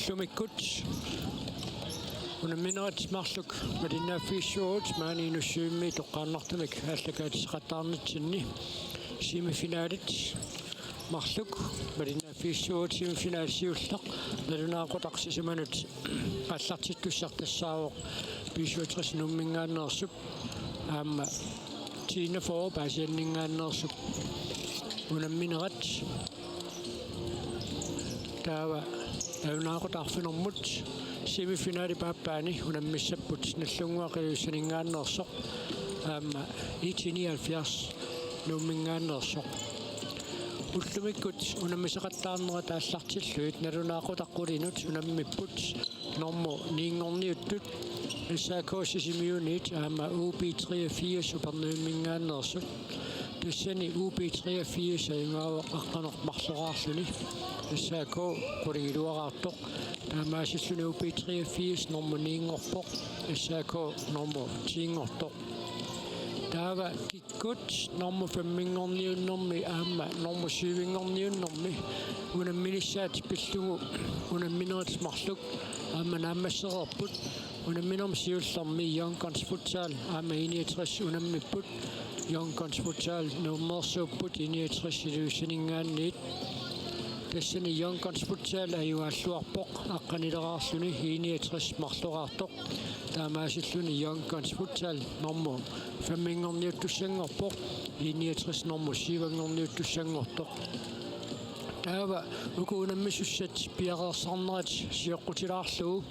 Ullumikut. Unamminaat marluk madinna fiissuut maani nussuimmi toqqaannartumik allakaatiseqattaarnitsinni semifinaalit marluk madinna fiissuut semifinaalisiullaq nalunaaqutaqsisimanut qallartittussartassaawoq piisuutris nummingaanneersup aamma tiina for paasianningaanneersup unamminerat taava aunaaqutarfinermut semifinale paappaani unammissapput nallunguaqiluusaningaanneersoq aamma 79 nummingaanneersoq ullumikut unammiseqattaarnera taallartilluit nalunaaqutaqqulinut unammipput normu niingorniuttut issaakoosisimiunit aamma UB83 supernuummingaanneersut tassani UB83 ayungaavoq aqqanormarlorаарluni issaako quligiluaraartoq taamaasilluni UB83 normu niingorpoq issaako normu tiingortoq taava kikkut normu fammingorniunnermi aamma normu siivingorniunnermi unamminissaat pillugu unamminerat marluk aamma naammassererput unamminerm siullermi Youngguns Futsal aamma 69 unammipput Youngguns Futsal nummersuupput 69 iluusaningaanniit tassani Youngguns Futsal ayuaalluarpoq aqqanileraarluni 69 marloraartoq taamaasilluni Youngguns Futsal normu fammingorniuttussangorpoq 69 normu siivangorniuttussangortoq taava uku unammissussat piaqersarnerat sioqqutilaarlugu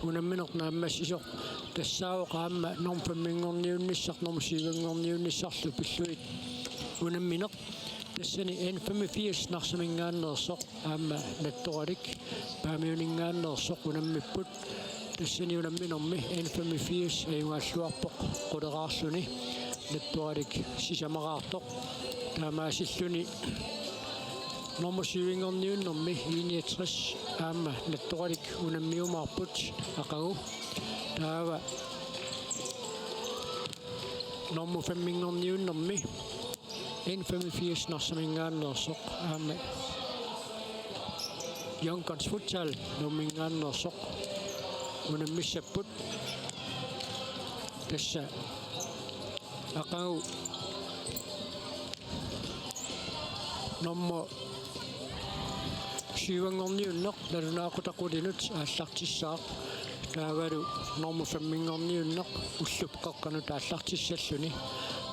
unammineq naammassisoq tassaawoq aamma norm fammingorniunnissaq normu siivangorniunnissarlu pilluit unammineq tassani N85 narsamingaanneersoq aamma nattoralik paamiuningaanneersoq unammipput tassani unamminermi N85 ayungaalluarpoq quleraarluni nattoralik sisamaraartoq taamaasilluni normu siivingorniunnermi 69 aamma nattoralik unammiumaarput aqagu taava normu fammingorniunnermi N85 narsamingaanneersoq aamma Youngguns Futsal nummingaanneersoq unammissapput tassa aqagu normu siivangorniunneq nalunaaqutaqqulinut aallartissaaq taavalu normu fammingorniunneq ullupqeqqanut aallartissalluni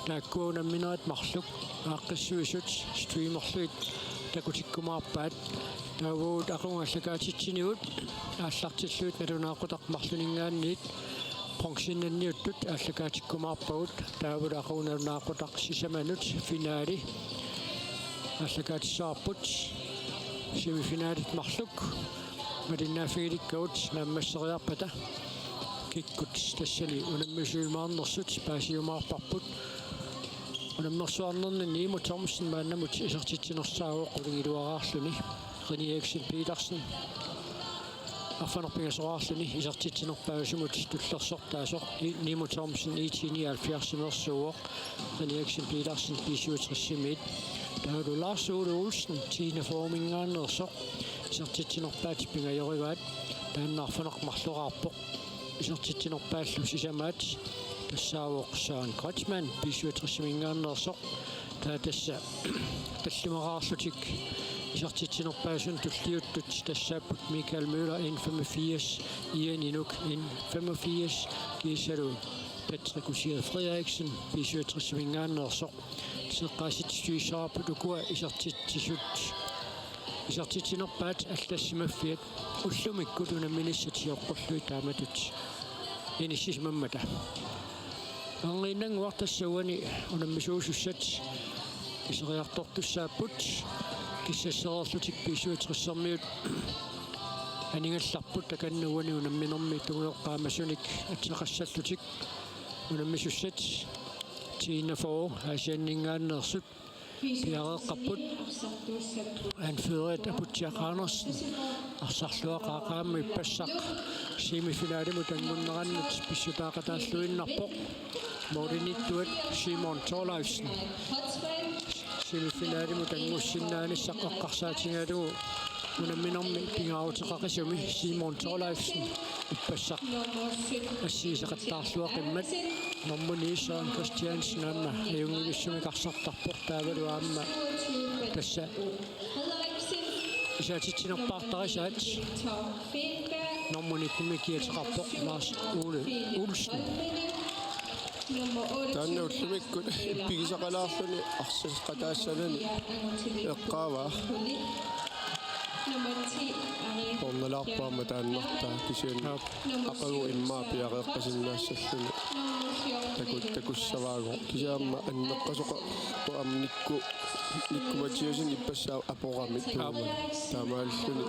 taakkuunamminerat marluk aaqqissuisut streamerluit takutikkumaarpaat taavuut aqungallakaatitsiniut aallartilluut nalunaaqutaqmarluningaanniit pronksinnanniuttut aallakaatikkumaarpagut taavulu aqunalunaaqutaqsisamanut finaali aallakaatissaarput semifinaalit marluk madinnaaffigilikkagut naammasseriarpata kikkut tassani unammissuimaarnersut paasiumaarparput unammersuarnerni Nimo Thomsen maannamut isartitsinersaavoq quligiluaraarluni Renieksen Petersen arfanerpingasoraarluni isartitsinerpaasumut tullersortaasoq Nimo Thomsen 79 Renieksen Petersen 67 taalu Lars Ole Olsen tiina formingaanneersoq isartitsinerpaat pingajorivaat taannaarfanermarloraarpoq isartitsinerpaallu sisamaat tassaawoq Søren Kreutzmann 67 taatassa tallumeraarlutik isartitsinerpaasun tulliuttut tassaapput Michael Møller N85 Ian Inuk N85 kiisalu Patrick Usier Frederiksen 67 seqqaasitsuissaarput ukua isartitsinerpaat allassimafiat ullumikkut unamminissatioqqulluit taamatut inissismammata anginnanguartassauani unammisuusussat iseriartortussaapput kissassererlutik piisuuterissarmiut aningallarput takannuani unamminermi tunguoqqaamasunik atseqassаллутик unammissussat tiina for asianningaanneersut piareeqqapput anføret aputiaq Andersen arsarluaqaaqaammi passaq semifinaalimut angunnerannut pissutaaqataalluinnarpoq Morinittuat Simon Thorleifsen semifinaalimut angussinnaanissaq eqqarsaatingalugu unamminermi pingaavutiqaqisumi Simon Torleifsen ippassaq assiisaqattaarluaqimmat normuniisaan Christiansen amma ajungivissumi qarsartarpoq taavalu aamma tassa isaatittinerpaartarisaat normunikkumi kiateqarpoq Lars Ole Olsen Tanne ullumikkut ippigisaqalaarluni arsaqqataassalani eqqaava ornalaarpaama taannertaa kisian aqagu immaa piaqeqqasinnaassalluni takussavaago kisiaamma anneqqasoqa amnikku Mathiassen ipassaa apoqamit taamaalluni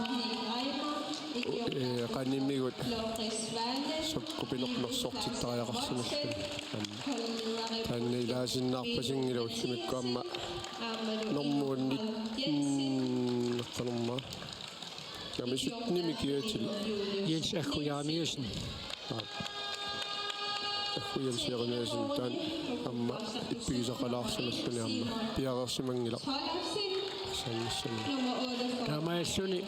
qanimmigut sokkupinernersortittariaqarsimalluni tanne ilaasinnaarpasingilu ullimikku amma normuunnik neqqanerma Kamisutnimi kiatil Jens Akhujaamiusen Akhujaamiusen tan amma ippigisaqalaarsimalluni amma piaqersimangila sannissanni taamaalluni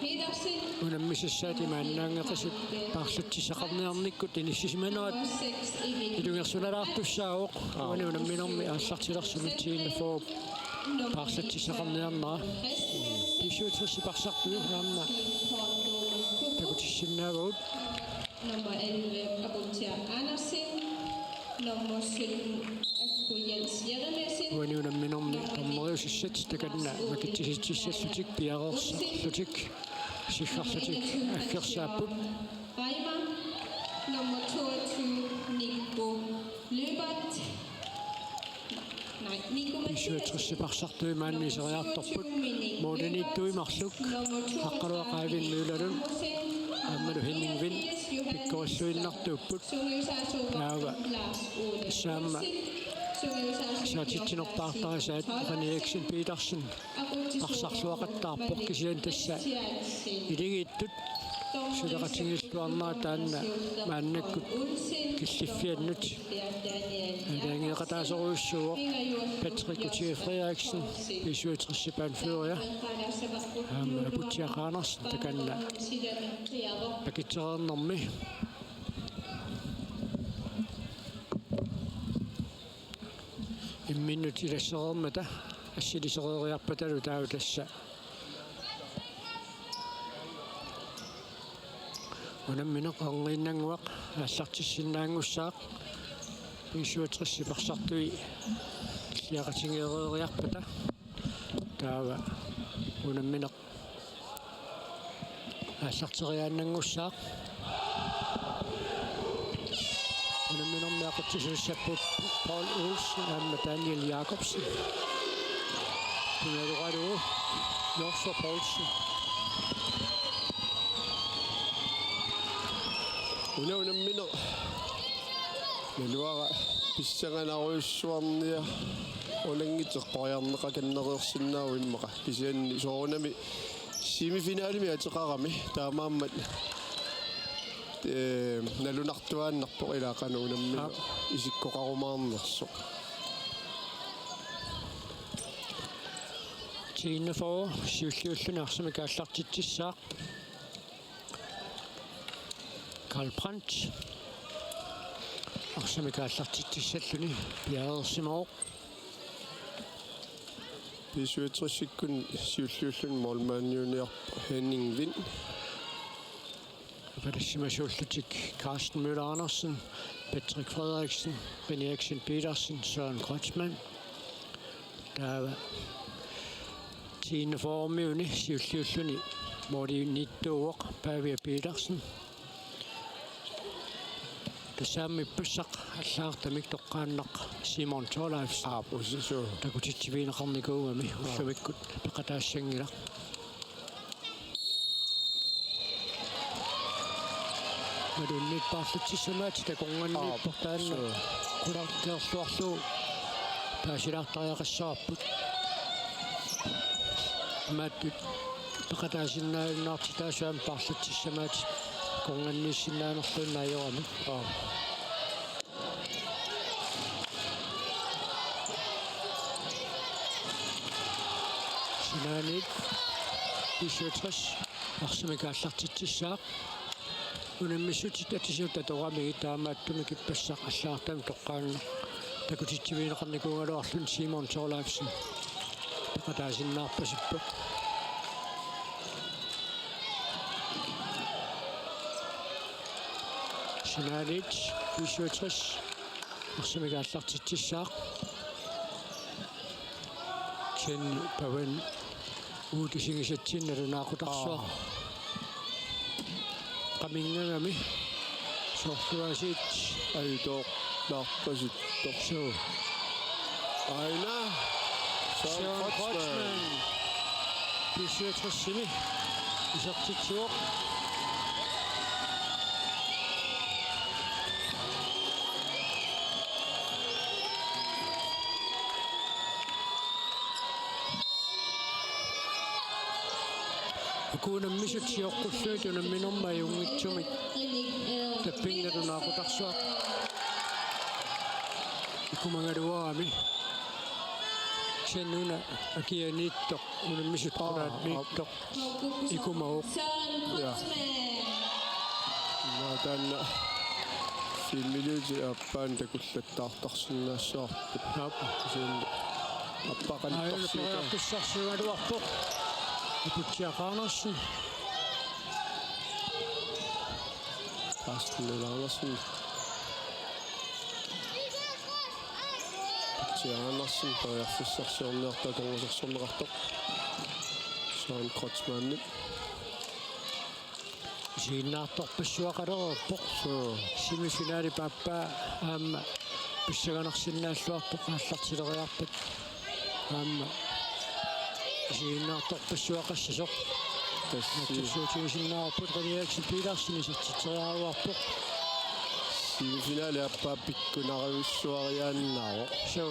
unammisassaati maannaangeqasut paarluttisaqarniarnikkut inissisimanuat ilungersunalaartussaaoq uani unamminermi aallartilersumittiinna foop paarluttisaqarniarnera pisuutrissiparsartui aamma takutissinnaavagut nummer 11 Abuntia Andersen, nummer 17 Jens Jeremesen. Uani unamminermi tammeriussat takanna makittisittissallutik piaqersarlutik sikkarlutik akkersaapput Reimer, nummer 22 Nico Løbert. pisuutrissiparsartui maanniseriartorput moodaniittuimarluk haqqaluaqaavin müülalun аммалу хиннингвин пиккорсуиннартууппут наава саама саатитсинерпаартарисаат каниаксин Питерсен арсарлуақаттаарпоқ кисиан тасса илигииттут сулеқатингиллуарнаа таанна мааннаккут киллиффианнут алангеқатаасоруйуссууоқ Patrick Gutierrez Frederiksen писуутриссипаан фюриа аама апутиақаанерс таканна пакитсерернэрми имминнут илассерермата ассилисерериарпаталу таау тасса унамминеқарнgiinnanguaq ааллартиссиннаангуссаақ писуутриссипарсартуи лиақатингерериарпата таава унамминеқ ааллартериааннангуссаақ унамминермиақутсисуссаппут Paul Olsen аама Daniel Jacobsen пинеруару Josef Poulsen unamminner naluara pissanganaruissuarnia olangitseqqoriarneqa kannereersinnaau immaqa kisianni soorunami semifinaalimi ateqarami taamaammat nalunartuaannarpoq ilaaqanu unammina isikkoqarumaarnerso T-41 siulliullunaarsami kaallartitsissaaq Karl Brandt arsami kaallartitsissalluni piareersimooq pisuutrissikkun siulliullun målmanniuniarpa Henning Vind Palassimasullutik Carsten Møller Andersen Patrick Frederiksen René Eriksen Petersen Søren Kreutzmann der Tine Formøvne siulliulluni Mordi Nittuoq Pavia Petersen Saami pussaq allaartamik toqqaannaq Simon Torleifsen aapusisu takutittiviineqarnikuugami ullumikkut peqataassangila madunniit paarlutsissamaati takornganniipportaanna qularkeerluarluu taasilaartariaqassarput maattut peqataasinnaayunnaarti taasuam paarlutsissamaati kornganniissinnaanерlunnaajorami Sinanit 67 арсамикааллартитсissaaq унаммиссутит атисиута торамиги таамааттуми киппассақ аллаартам тоққаанна такутитсивинеқарникуунгалуарлун Simon Torleifsen пеқатаасиннаарпасиппо Kalaallit 67 арсамикааллартитсissaaq кен павен уутисигисатсинналунаақутарсуа qaminnagami sorluasiit ayutoorlaarpasittor so aina Søren Kreutzmann B-67 isartitsuoq kuunammisut siorqulluit unamminormajungitsumik tappingalunaaqutarsua ikumangaluaami sennuna akianiittoq unammisut qulaatniittoq ikumauq ja tanna filmiluuti appaan takullattaartarsinnaassaarput sen appaqantarsiuarpissaarsugaluarpoq Mathiassen Mathiassen toiarfissarsiorniartatangusersorneqartoq Søren Kreutzmann siinnaartorpassuaqalererpoq semifinale pappa aamma pissaganarsinnaalluarpoq aallartileriarpat aamma siinnaartorpassuaqassasoq tassuutigisinnaarput qaliaaksin piilarsinisartiteriaruarpoq semifinale appaa pikkunariussuariaannaaroq so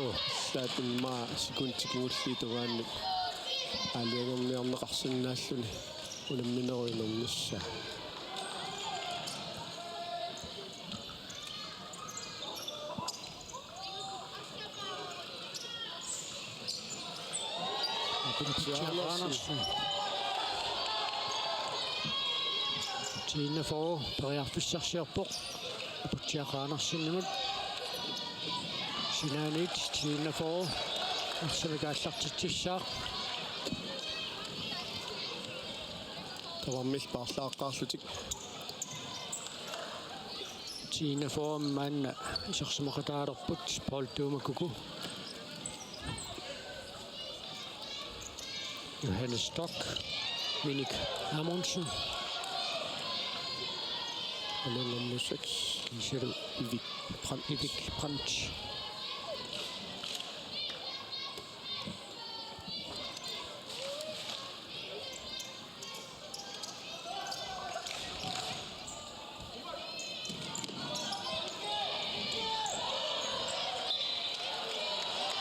saatimma sikuntikingulliitugaannik aaliagorniarneqarsinnaalluni unammineruinermissa Tina for periarfissarsiarpoq aputiaqaanarsinnimut Kalaallit Tina for arsamikaallartitsissaaq tavarmil paarlaaqaarlutik Tina for manna isarsumeqataalerput Paul Tuumakkuku Johannes Stock, Minik Amundsen. Og nummer 6. Ivik Brandt.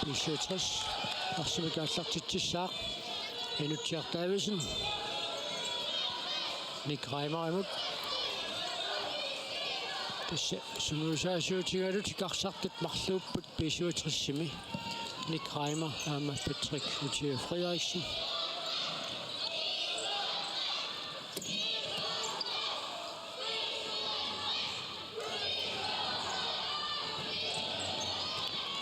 B-67 arsamikaallartitsissaaq Angutit Nick Reimer imod. Sumusaasuutigalut karsartut marluupput B-67 Nick Reimer aama Patrick Luthier Frederiksen.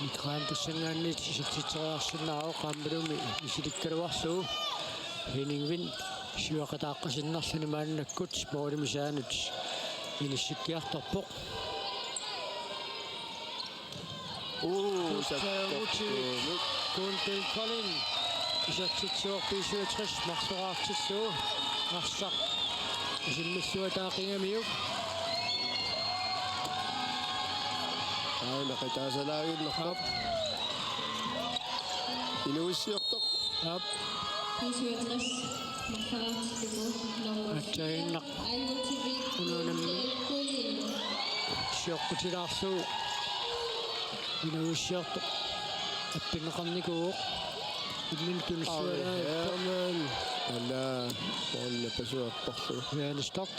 Nick Reimer passangaannit isartiteriarsinnaaru qaammalumi isilikkaluarsuu Henning Wind syuaqataaqqasinnarluni maannakkut moolimisaanut inissikkiartorpoq Kuntel Colin isartitsuor B-67 marsoraartissuu arsaq isimmissuataaqingamiuk naqitaasalaagillerpap inuissiortoq ap B-67 atsainneq ununammi siorputilaarluu inuissiortoq appinneqarnikuuq immintunissualaappaq alla olla pasuapporlu Johannes Stock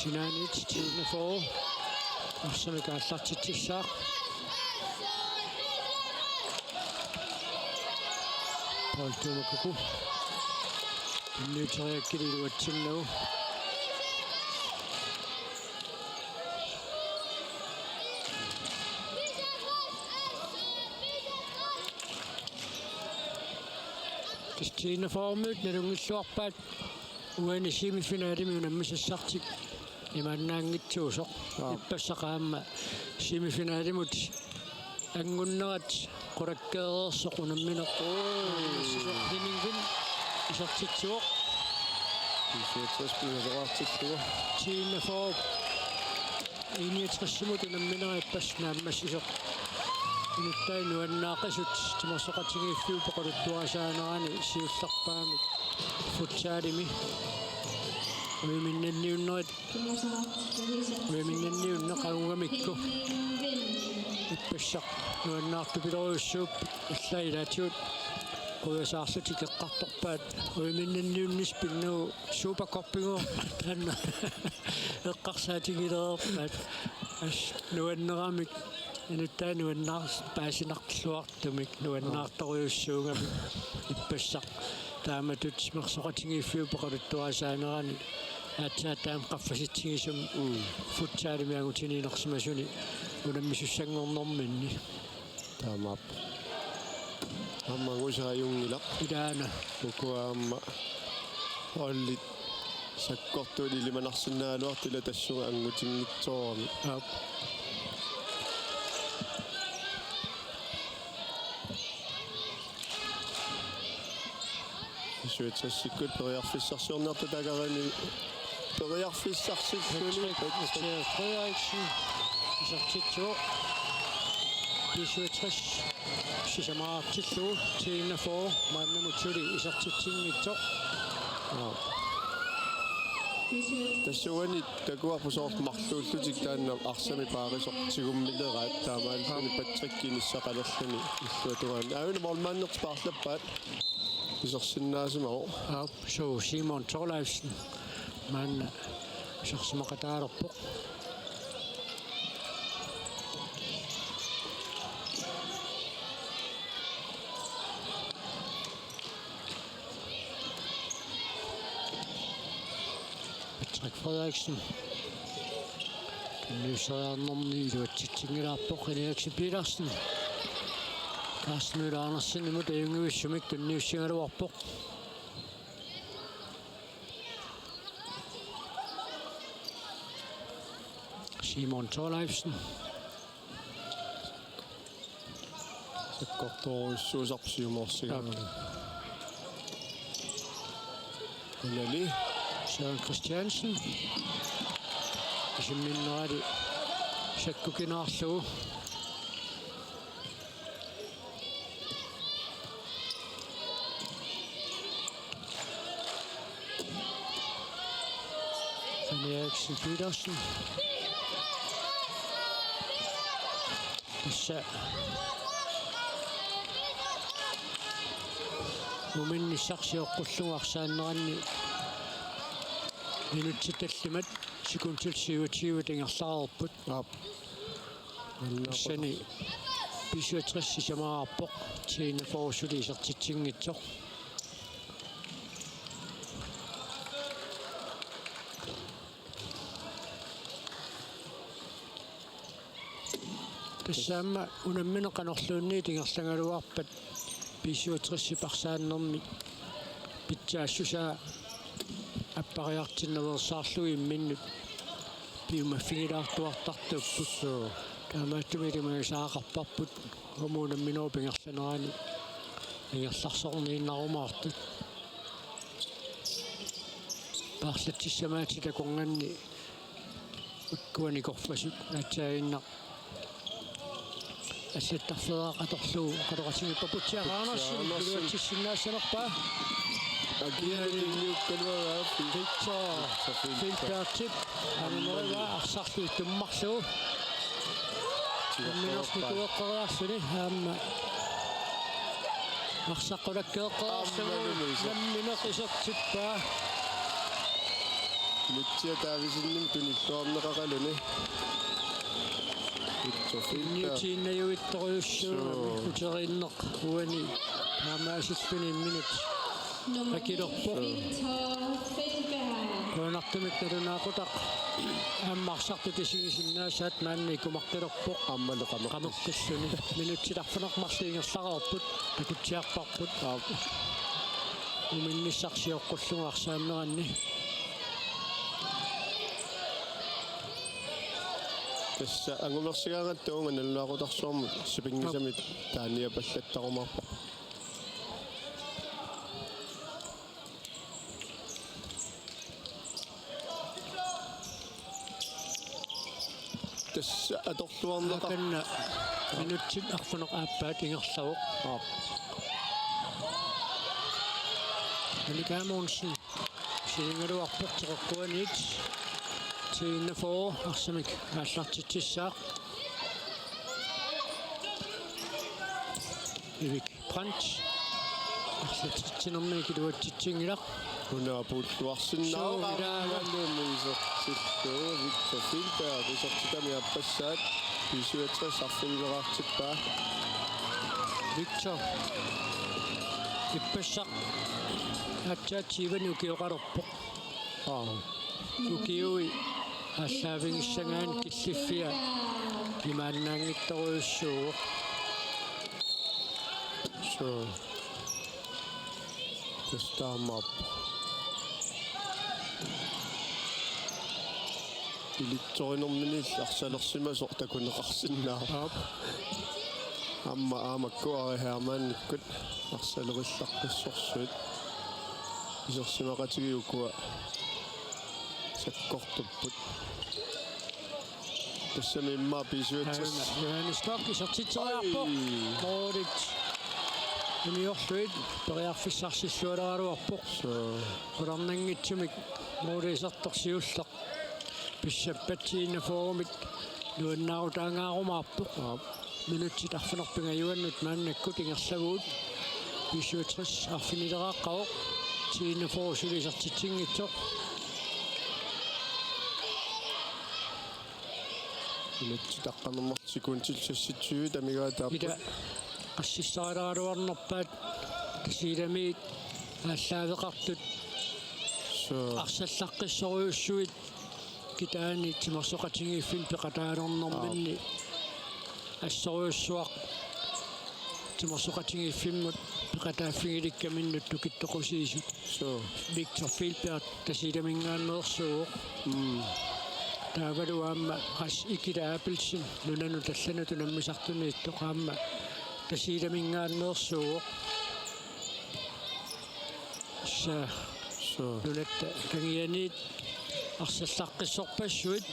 Kalaallit Tina for arsamikaallartitsissaaq Paul Tuumakkuku Nytteriakkililuatsinnagu. Kristiina Formyt nalungilluarpaat uani semifinaalimi unammisassartik imannaangitsuusoq ippassaqaamma semifinaalimut angunnerat qulakkeerersoq unammineq hinningvin isartitsuoq Kristiina Form iniatrassimut unamminera ippassnaammassisoq inuttai nuannaaqasut timarsoqatigiiffiu poqaluttuasaanerani siullarpaamik futsalimi uiminnanniunnerit uiminnanniunneqagugamikku ippassaq nuannaartupileruussuup allailaatigut quyasaarluti keqqartorpaat uiminnanniunnis pinnugu suupakorpingu tanna eqqarsaatigileerpaat nuanneramik inuttai nuannaars paasinartilluartumik nuannaartoriussuungami ippassaq taamatut mersoqatigiiffiu poqaluttuasaanerani aatsaataam qaffasittigisum futsalimi angutiniinersimasuni unammisussanngornorminni taamaap аммагусааюнгилақ идаана укуаамма оллит саккортули лиманарсинаалуартила тассуга ангутингитсоорами ап суетсассиккут периарфиссарсиорнерта тагарани периарфиссарсиккуни Frederiksen isartitsoo B-67 sisamaartillu T-41 maannamutuli isartitsinngitsoq тассуани такуарпусоорт марлууллутик таанна арсами паариsoq тигуммилераат таамааллуни патсаккиниссақалерлани иллуатугаан аавина мормааннерт paarlappaat исерсиннаасимао so Simon Thorleifsen maanna isarsimaqataalerpoq Frederiksen Nysøjernerne iluatsitsingilaarpoq Eriksen Petersen Carsten Møller Andersen imod Yngevissumik Nysøjernarluarpoq Simon Thorleifsen sakkortoruissuusarpsiumorsigaa Kalaallit Søren Christiansen isimminnerali sakkukinarlugu Eriksen Petersen tässä muminnissarsiоққуллуарсааннеранни минутситаллимат секундтилсиуатиуат ингерлаарерпут сани B-67 сисамаарпоқ тиина форсули исертитсингитсоқ тассаама унамминеқанерлуунниит ингерлагалуарпат B-67 парсааннерми питсаассусаа аппариартиннерсаарлуги имминнут пиумаффигилаартуартартуппут таамааттумилимага саақарпарпут гомуунамминоо пингерланерани ингерларсорнииннарумаартут парлатсиссамаати таконганни уккуани корфасут атсаагиннақ ассаттарфераақаторлуу қатоқатигиппапутсиақарнерсин илуатсиссиннаассанерпаа агиалиниуккалуагаа Filtertip анумерва арсарлу туммарлуу минерсникуэққариарсуни хаама арсаққулаккеэққариарсуни намминеқисертиппаа лутсиа таависинним туниллуарнеқақалуни ньютиннаюитторюссуу утериннеқ уани хаамаасиллуни минут Nummer Rakidorpo. 1, Victor Feldberg. Kuanartumik nalunaaqutaq аммарсарту тисигисиннаасаат маанни кумартилерпоқ аммале qamukkussuni минутсиларфунеқмарлиингерларааппут такутсиарпарпут уминниссарсиоққуллугу арсаамнеранни тасса ангумерсигаангаттуунга налунаақутарсуармут сипингисамит таания паллаттарумарпа тасса аторлуарнеқа канна минутсит арфунеқ ааппаат ингерлавоқ Никамонсен сингалуарпоқ теққуанит тииннафоо арсамик ааллартитсаақ ивик пранч арсатитсинэрми килуатситсингилақ унаапууллуарсиннааваалуумисертиллуу Victor Feldberg исертитами аппассаат 57 арфинлераартиппаа Victor иппассақ атчаатсивани укиоқалерпоқ укиуи ааллаавингиссагаан киллиффиа имааннаангитторуйуссууоқ тестаамап илитсоринэрмини арсалерсимасор такунеқарсиннаа амма аамаккуари хаамаанниккут арсалерилларписсорсуит исерсимақатигиукуа саккортуппут тассами имма писуатсас Johannesburg исертитсериарпоқ моорит имиорлуит периарфиссарсиллуалераалуарпоқ хуларнангитсумик моорисерторсиуллеқ писсаппатсииннафоорумит нуаннаарутаангаарумаарпоқ минутсит арфинерпингаюаннут мааннаккут ингерлагуут 57 арфинилерааққавоқ тииннафоо сулисертитсингитсоқ минутсит аққанермартикуунтилсасситсуи тамигаатааппут ида ассиссараларуарнерпаат кисиламиит ааллаавеқартут арсаллаққиссориуссуит китаани тимерсоқатингииффин пеқатаалернэрминни ассориуссуақ тимерсоқатингииффиммут пеқатааффигиликкаминнут тукиттоқусиисут Victor Feldberg тасиламингааннерсууоқ таавалуаама ас икила апилсин нунану таллануту наммисартунииттоқаама тасиламингааннерсууоқ нунатта кангианиит арсаллаққиссорпассуит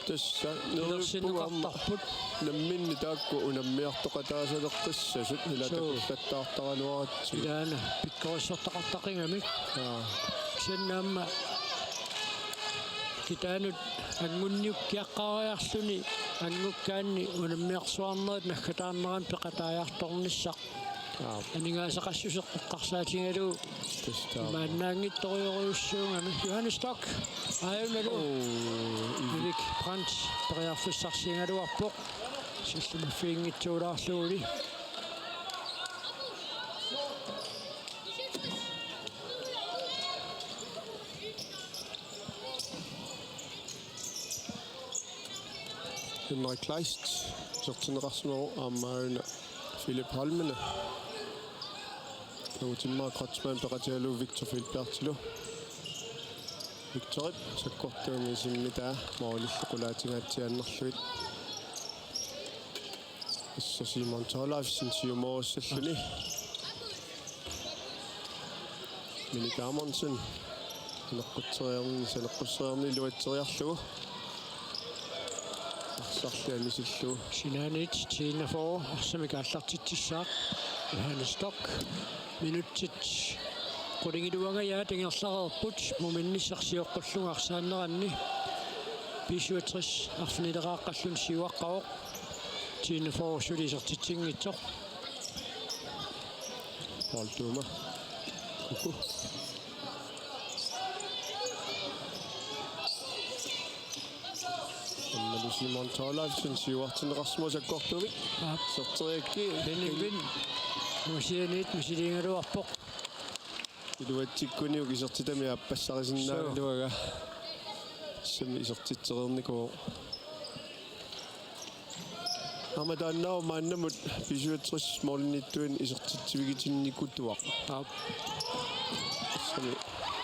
тасса нерсинеқартарпут намминни таакку унаммиартоқатаасалеққиссасут илатакуллаттаартаралуаратсу илаана пиккориссортақартақингамик синнаамма китаанут ангунниуккиаққариарлүни ангуккаанни унаммиарсуарнерит наггатаарнеран пеқатааярторниссақ анигаасақассусеққарсаатингалу мааннаангитториориуссуунгами Johannesburg аюналу ивик пранч периарфиссарсингалуарпоқ силлумаффиингитсуулаарлуули Henrik Kleist сертинеқарсимеру аамаауна Philip Holmene Тауtimmaa Krotsman peqatialu Victor Feldberg Victor sakkortuumi simmitaa maulillequlaatigaatiannerluit issa Simon Tolafsen siumoossalluni Minik Amundsen saneqqutteriarni luatseriarlugu арсарлианисиллу синаанит тииннафоо арсамикааллартитсissaaq Johannesburg минутсит qulingilуангая тингерларерпут муминниссарсиоққуллуга арсааннеранни 57 арфинилерааққаллун сиуаққавоқ тииннафоо сулисертитсингитсоқ Полтума куку Simon Tolafsen siuartineqarsimusakkortuvi serteriakki пенигвин мусианит мусилингалуарпоқ Iluatsikkuni ukisertitami appassarisinnaaliluaga sami isertitserernikoo Amadaannao maannamut pisuatris morlinittuin isertitsivigitinnikkutuaq sami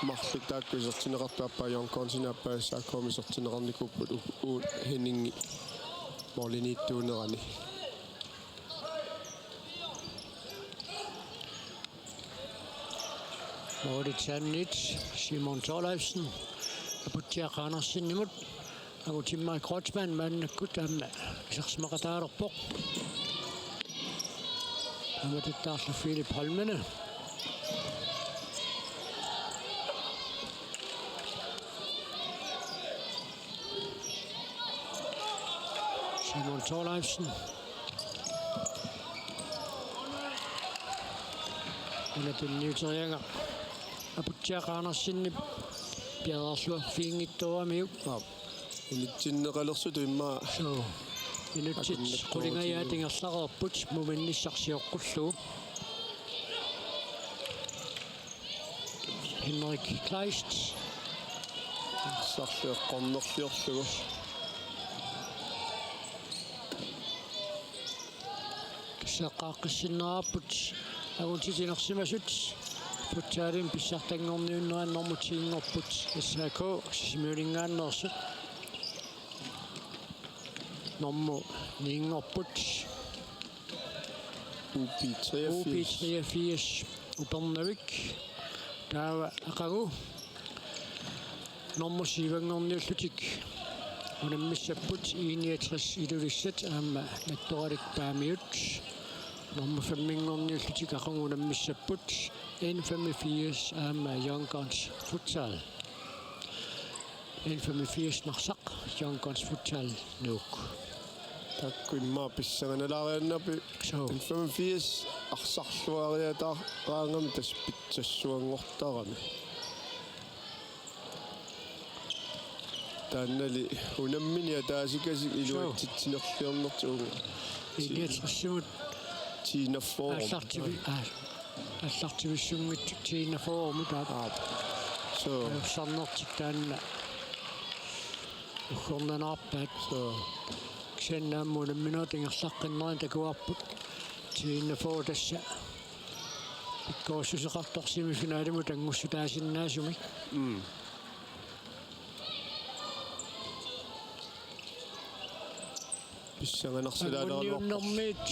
marlutaakku isertineqartuappaa Jonkornsinaappaassaakkoom isertineqarnikupput uut Henningi morlinittuunerani Mauritianit, Simon Thorleifsen, Mathiassen, Angutit Kreutzmann, Mannakkut, Sersmaqataalerpoq. Amatittaarlu Philip Holmene. Simon Thorleifsen. Unapinniuterianga. Aputtiaqaanarsinni piadarlu fiingittuamiuk. Unitsinneqalersutu immaa Inutsit qulingayaatigerlareerput mumannissarsiоққуллу Henrik Kleist sarleeqqornerliorlugu сеққааққиссиннераарпут агутитинерсимасут путсаалим писсартангорниуннераннормутиингорпут СК симиулингааннерсут Nommo Ningoput UP83 Upernavik Tava Akagu Nommo Sivangorniullutik Unamissaput 61 ilulisset aama nattorik paamiut Nommo Femmingorniullutik aqungunamissaput 85 aama Yonkons Futsal 85 narsaq Yonkons Futsal nuuk Takku immaa pissanganalaariannapi 85 arsarluariataaqaangam tas pitsassuangortarami taannali unammini ataasikasik iluatsitsinerliornertuugu iliatrissumut tiinaforum аллартивиссунгит тиинафооруму таап so сарнертик таанна ухорнанаарпаат ксеннааммуна минутингерлаққиннерин такуарпут тиинафоо тасса иккоосусеқартор семифинаалиму тангуссутаасиннаасумик писсанганарсилаалернэрмит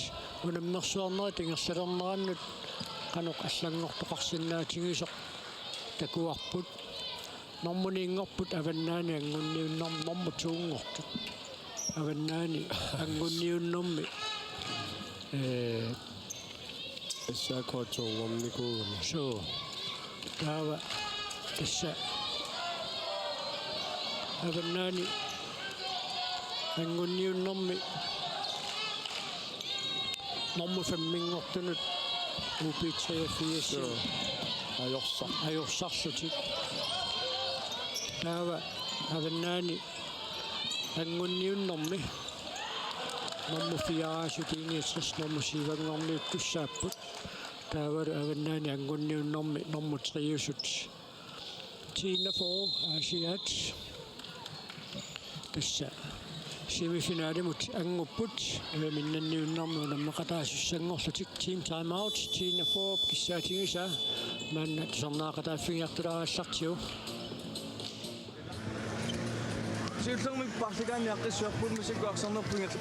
унаммерсуарнери тингерлалернераннут каноқ аллангортоқарсинаатигисоқ такуарпут нормуниингорпут аваннаани ангунниуннэрм нормутуунгортут аваннаани ангунниуннэрми эссаакоотсуунгорникуугами so таава тасса аваннаани ангунниуннэрми норму фэммингортунут UP83 ajorsarsutик taava avannaani angunniunnermi nommu fiaraasutiingiissas nommu sivangorniuttussaaput taavaru avannaani angunniunnermi nommu triusut tiinnafor asiat tassa semifinalimut angupput minnanniunnermi unammaqataasussangorlutik team time out tiinnafor kissaatingisa manna tusarnaaqataaffigiartularaallartiu Syltermik parligaanniaqqissuarput musikkuarsornerpungit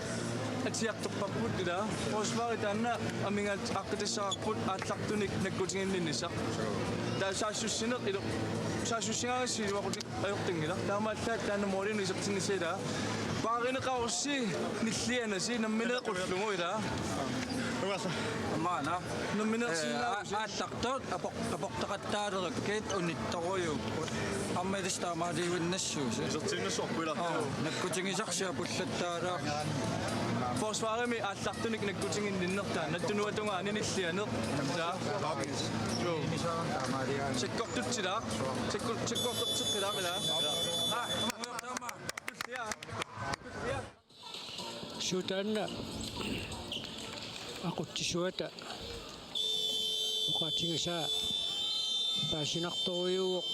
atiartorparput ila osvarit anna amingat aqqitissararput aallartunik nakkutinginnissaq taasaasussinert ilu saasussigaagassiluaqutik ajortingila taamaallaat taanna moolinu isertinnisila paarineqaorsi nillianasi nammineequllugu ila Maana nammineersinnaarusi ааллартуут апоқтақаттаалераккит унитторуйууппут аммалистаамаалиуиннассууси isertinnissorpula наккутингисарсиа пуллаттаалаа forsvarimi aallartunik nakkutinginninnertaa nattunuatungaani nillianeq saa sikkortutsilaaq sikkortortiqqilaaq ila suutanna aquttisuata uqatingisaa паасинарториуоқ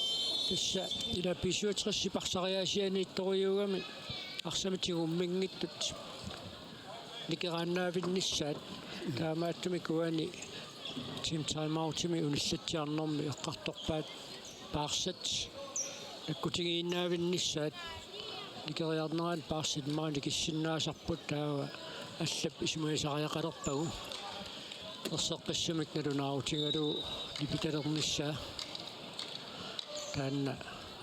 тасса ила писуатрисси парсариаасианиитториугами арсаматигуммингиттут никерааннаавиннссаат таамааттуми куани тим таймаутими униллатсиарнэрми эққарторпаат паарсат аккутигииннаавиннссаат никериарнерaan паарсит маани киссиннаасарпут таава аллап исмуисариақалерпагу ерсеққиссумик налунаарутингалу липиталернissaa таанна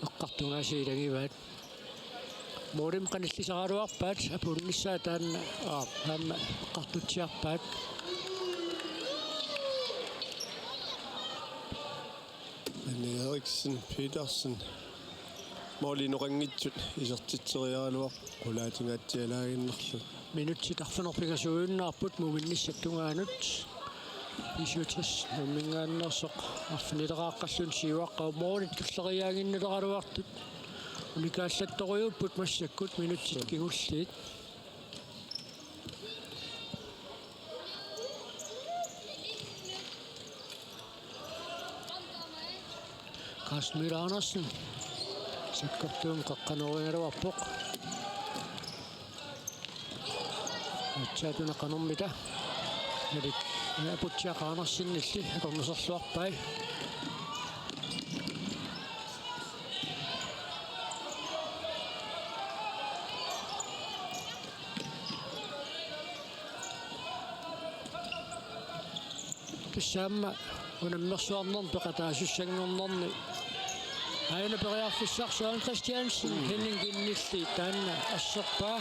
эққартунгаасиилагиваат морим каниллисараалуарпаат апуннissaa таанна таама эққартутсиарпаат Eriksen Petersen Molinoranngitsut isartitseriaaluaq qulaatigaatialaaginnerlu минутси тарфанерпигасуиннаарпут муминниссаттунгаанут исуутис номмингааннерсоқ арфинилерааққаллун сиуаққау моорит туллериаагиннелералуартут уникааллатторуйуппут массаккут минутсит кигуллиит Kasmir Andersen саккартуум қаққанерингалуарпоқ атсаатуна қанормита налик апутсиақаанерсиннилли акорнусерлуарпай тассаама унаммерсуарнерн пеқатаасуссангорнерни Aina periarfissar Søren Christiansen Henning Ginnilli taanna asserpaa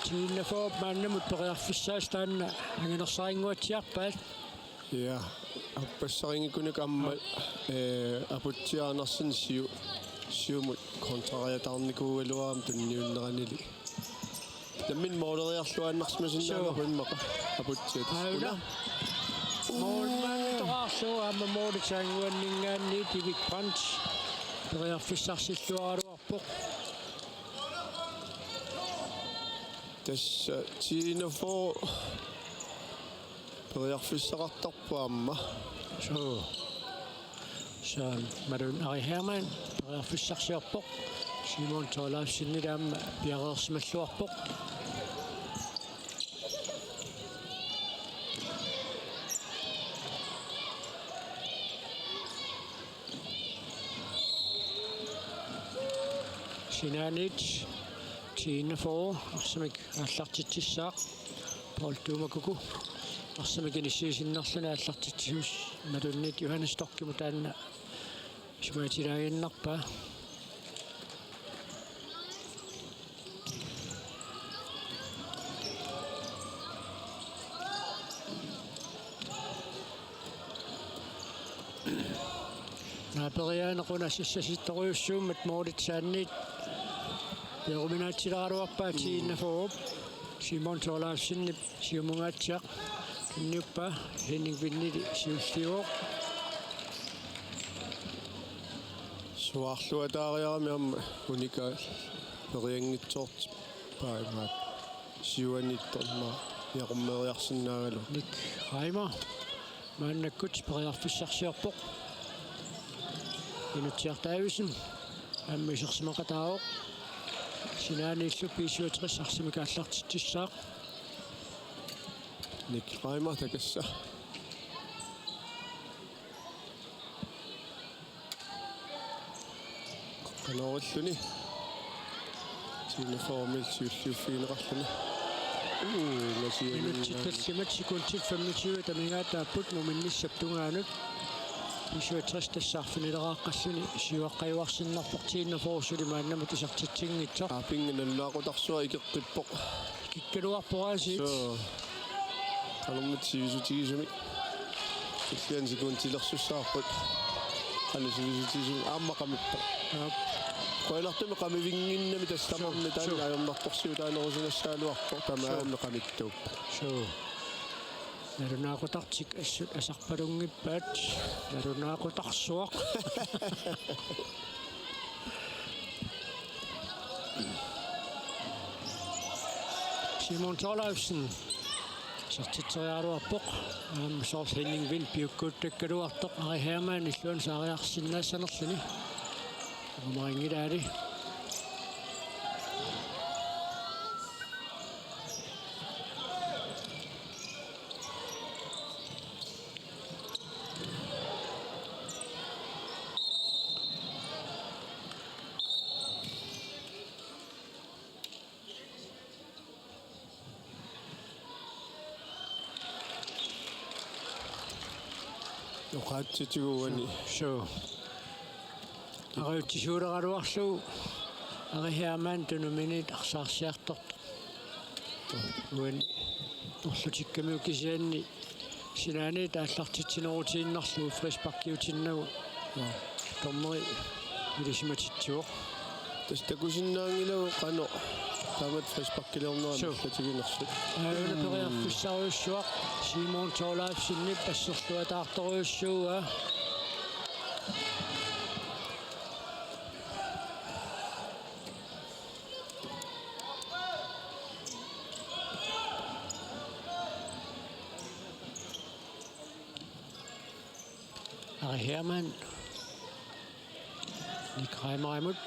tiinna foop maannamut periarfissaas taanna anginersariinguatsiarpaat ja appassariingikunik amma aputiaanersin siumut kontrariataarnikuugaluaram tunniunneranili lammin mooleriarluaannarsimasinnaangerpimmaqa aputiat auna moolmaanitoraarluu aama moolitaanguanningaanni tivik punch periarfissarsilluaraluarpoq tässä siinä periarfissaqartarpaamma så madun Ari Hermann periarfissarsiarpoq Simon Tolafsinnidaamma piareersimalluarpoq Sinanit tiinna for arsamik аллартитсissaaq Paul-Tuumakuku arsamik inissiisinnerluna аллартитсиус малунник Johannes Tokkimu taanna sumaatilaaginnarpa naaperiaanequna sissasittoruussuummat moolitsaanniit Peruminaatsilaaruarpaa tiinna for Simon Tolafsinni siumungaatiaq kinniuppa Henning Vinnili siulliuoq suarluataariarami amma unika periangitsoort paimaat siuanittorma yaqummeeriarsinnaagalu nik Reimer maannakkut periarfissarsiarpoq inutsiartaavisen ammisersimaqataaoq Sinanillu piisuutris arsimikaallartitsissaaq Nik Reimer takassa qanorulluni tiina formil siulliuffiineqarluni minutittallimat sekuntit 25 tamingaataaput muminnissaptungaanut piisuutris tassarfinileraaqқаллуни сиуаққаюарсиннарпоқ tiinna forsuli maannama tisartitsingitsoq pinginalluaqutarsua ikeqqippoq kikkaluarporaasiit qalormut sivisutigisumi illian sekuntilersussaarput qallisuvisutigisumi aammaqamippa qoilartumi qamivinginnami tassamarni taanna ajornartorsiu taanerusunassaaluarpo tamaammi qamittuuppa Narunaaqutartik assut asarpalungippaat narunaaqutarsuaq Simon Tolafsen Sartitseriaruarpoq soors Henning Vind piukkuuttakkaluartoq Ari Hermann illuan saariarsinnaassanerluni amaringilaali Noqaatsitiguani so ariuttisuuleraluarlu Ari Hermann tunuminit arsaarsiartort uan orlutikkamiu kisianni sinaani taallartitsinerutiinnarlu frispakkiutinnagu tormeri ilisimatitsuoq tastakusinnaangilagu qano taamat frispakkileorneralatiginersut Periarfissariussuaq Simon Torlaafsinnip asserluataartoriussuuga Ari Hermann Nikreimer imod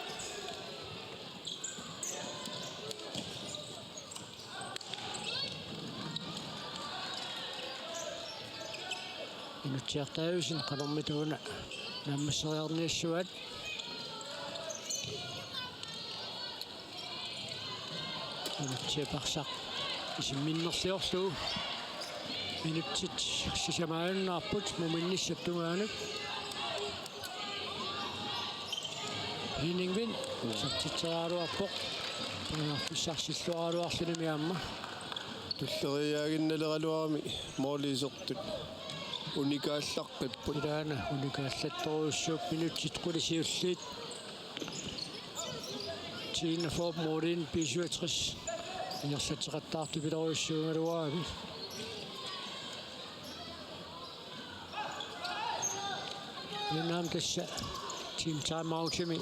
Inutiartaajusin qanormituuna nammasseriarniassuat inutiaparsaq isimminnerliorlu minutit sisamaannaarput muminnissattungaanuk Henning Vind sartitserialuarpoq panaarfissarsilluaraluarlunimi aamma tulleriaaginnaleraluarami mooliisertut unikaallaqqipпут Ilaana unikaallattoruussuup minutit qulisiulliit Tina Forb Morin B-67 inersateqattaartupileruissuungaluaami Inaam tassa team timeoutimi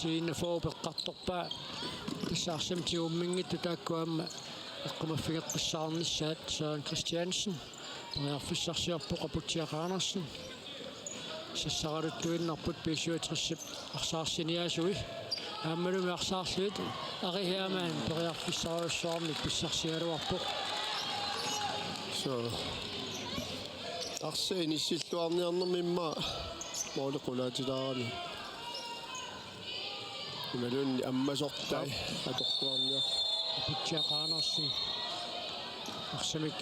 Tina Forb eqqartorpaa tassaarsam tiummingittu taakkuamma eqqumaffigeqqissаарnissaat Søren Christiansen Periarfissarsiarpoq aputiaqaanersen sassaraluttuinnarput B-67 arsaarssiniaasui aammalumi arsaarluit Ari Hermann periarfissariussuarmi pissarsialuarpoq so arsainissилluarniarnermimma mooliqulaatilaarani imalunni ammasortai atortuarniar aputiaqaanersen arsamik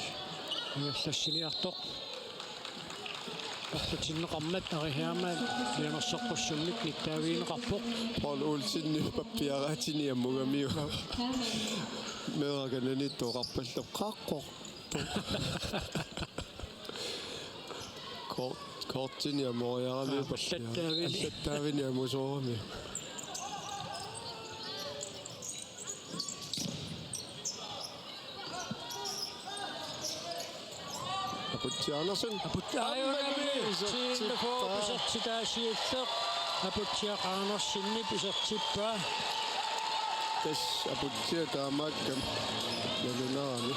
Inersassiniartoq Artutinneqarmat Ari Hermann lianersoqqussummik nittaaviineqarpoq Paul Olsen pappiaraatini ammugamiu meerakananittoqarpalloq qaaqqoq kortini amoriarami allattaavini amusoorami Aputianersen aputiaajunami Tina Forb isertitaasiulleq aputiaqaanersinnip isertippaa tas aputia taamaakkam nalunarami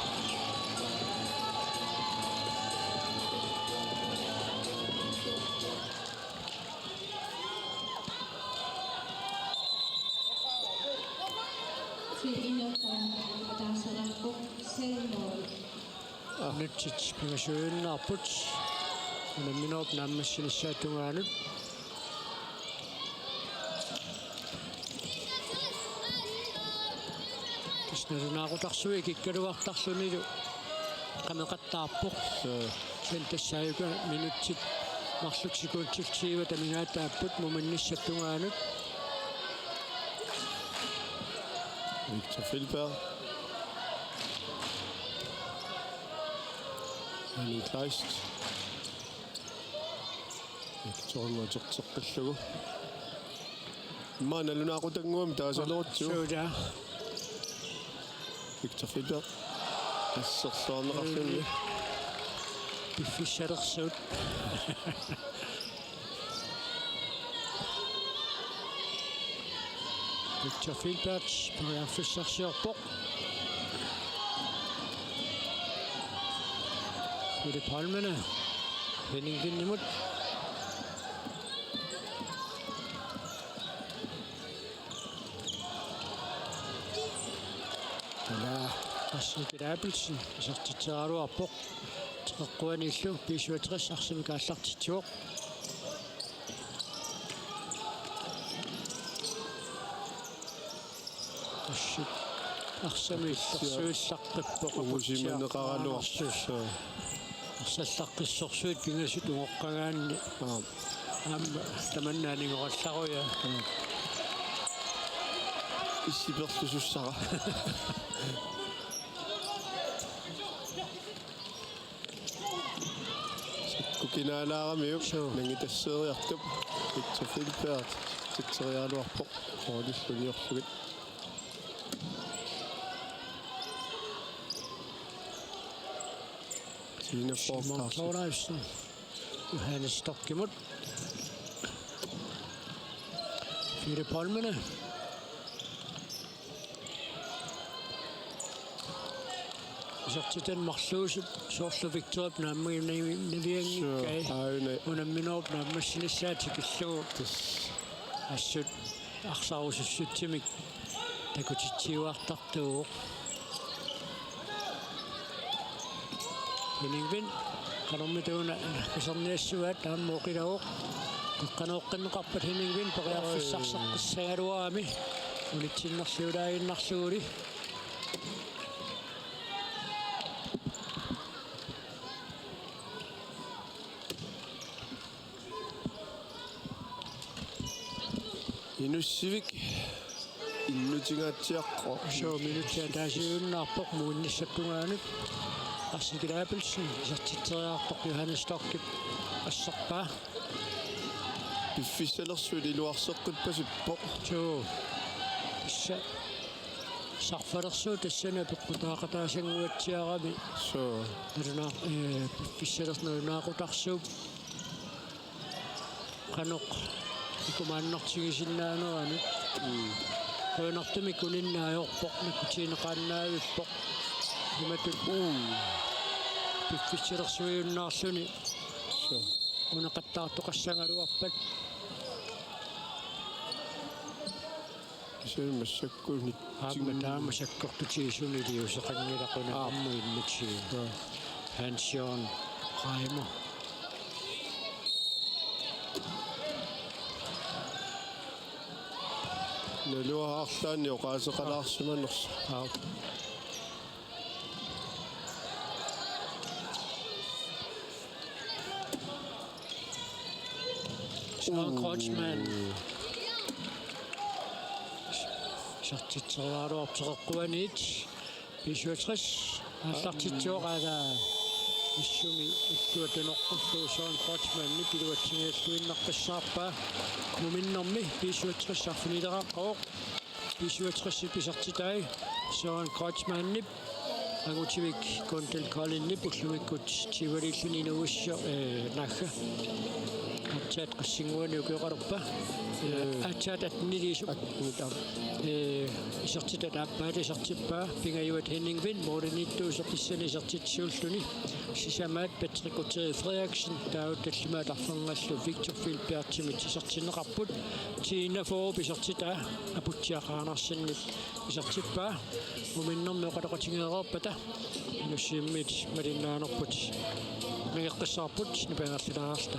Til 41, og der er så ret god selvmål. Nutsit pingasuunnaarput unamminuup naammassinissaatungaanut kisnalunaaqutarsui kikkaluartarlunilu qameqattaarpoq sen tassaayuka minutsit marluksikuutsiftiiva tamingaataapпут muminnissattungaanut Victor Filberg Annie Kleist Victor Motorteqqallugu maanalunaaqutangguam taasalerutsu suuta Victor Filberg asserluarneqarluni piffissalersuut Victor Filberg periarfissarsiorpoq Philip Holmene. Henning Vind imod. Asik Abelsen. Så til Radioa på. Trækkuan i slug. B-67. Arsene Kalaallit til tjok. Asik. Arsene Kalaallit. Uusиман неқаралуарсуссаа. Ассаллаққиссорсуит пингасут уоққагаанни таманнаанигоралларуя иссиперлусуссара кукинаалаарамиу нангитассеериартуп итсофилпеат титсериалуарпо ориллуниорлугит Tina Mølgaard. Johannes Stokkemod. Philip Holmene. Så til den marsløse så Victor op når man nevering gav under min op når man sin sæt så asut aksau så til mig der kunne til at tage Henning Vind kan om det under som næste at han må kigge op kan også kan kappe Henning Vind på at få sagt Radioa med og lidt til nok så der er nok så det Inusivik innutingaatiaqqo så minutter der er jo nok muligt så kunne Asik Abelsen sertifiteret Johannes Stokke assarpa Biffisalersuut iluarseqqut pasippo så sarfalersuut tassana peqqutaaqataasanguatsiarami så nuna biffisalernunaaqutaarsuup qanuq ikumaannartigisinnaaneraanu qoinartumi kuninnaajorpoq nakutiineqaannaavippoq nimatut biffisalersuiunnaarluni så unaqattaartoqassangaluarpat se massakkuunit Taama sakkortutiisuni liuseqanngilaquna ammuinnutsi Hans-Jørgen Reimer naluaarlaani oqaaseqalaarsimaners Kreutzmann sertifiteret B-67 allartitsuoqaga issumi ikkuatanorqulluusoon Kreutzmann piluatsingaassuinnarpassaarpa kuminnermi B-67 arfinileqaqqaoq B-67 pisartitai soon Kreutzmannip Angutit kontel Kalaallit ullumikkut tivalilluni inuussio nagga Atchat qasinguani ukiqarpa atchat atnilisu atnitam isertitat appaati isertippa pingayuat Henning Vind morinittuusertissani isertitsuulluni sisamaat Patrick Frederiksen taut tallimaat arfangallu Victor Filbertimit isertinneqarput Tina Forup isertita aputiaqaanarsinnit isertippa uminnermi qataqatingeererpata nussimmit malinaanerput mingeqqissaarput nipangerlulaarta